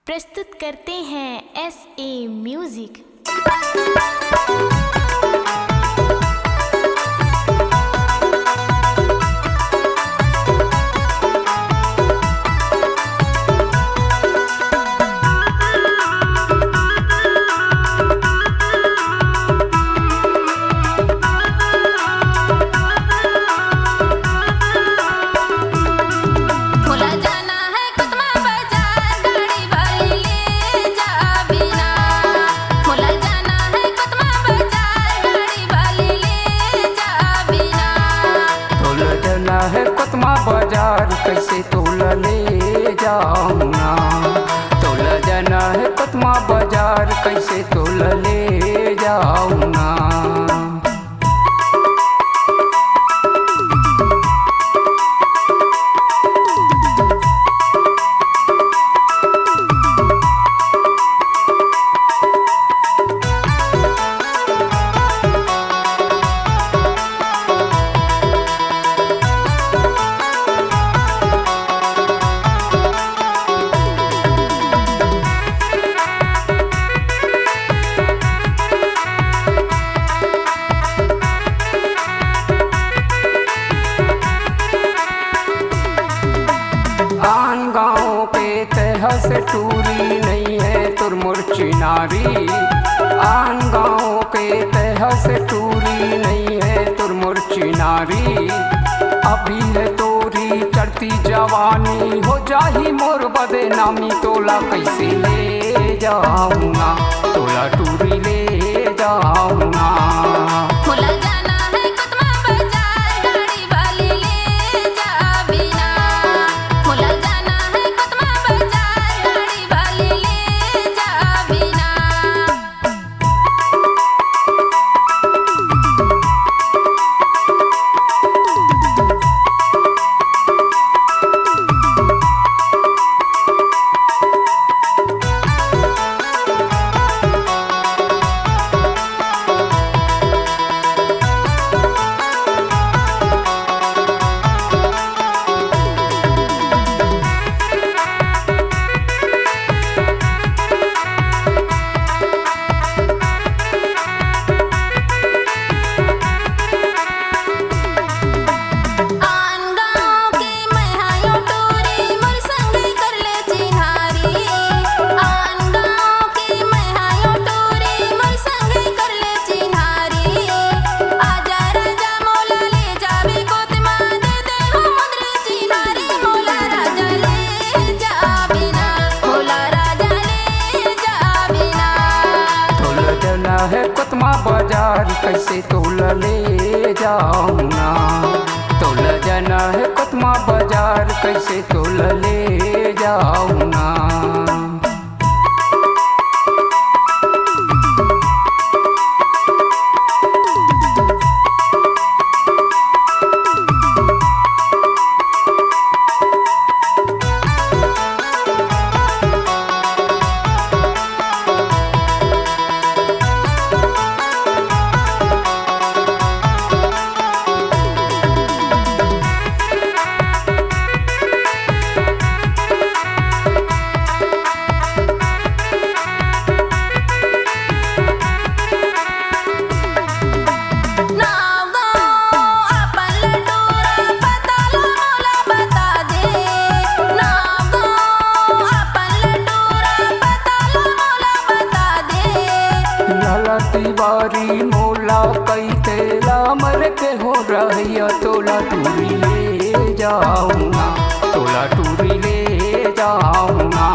प्रस्तुत करते हैं SA म्यूजिक। है कोतमा बाजार कैसे तोला ले जाऊँ ना, तोला जाना है कोतमा बाजार कैसे तोला ले जाऊँ ना। आन गाँव के तह से टूरी नहीं है तुरमुर चिनारी, आन गाँव के तह से टूरी नहीं है तुरमुर चिनारी। अभी है तोरी चढ़ती जवानी हो जाही मोर बदनामी, तोला कैसे ले जाऊँगा, तोला टूरी ले जाऊँगा। है कोतमा बाजार कैसे तोला ले जाऊँ ना, तोला जाना है कोतमा बाजार कैसे तोला ले जाऊँ ना। बारी मोला कई तेला मर के हो रही, तोला टूरी ले जाऊँगा, तोला टूरी ले जाऊँगा।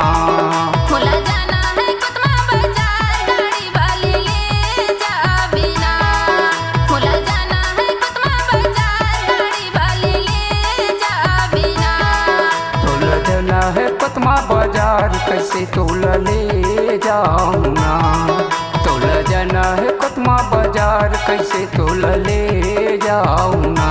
है कोतमा बाजार कैसे तोला ले जाऊँ ना, तोला जाना है कोतमा बाजार कैसे तोला ले जाऊँ ना।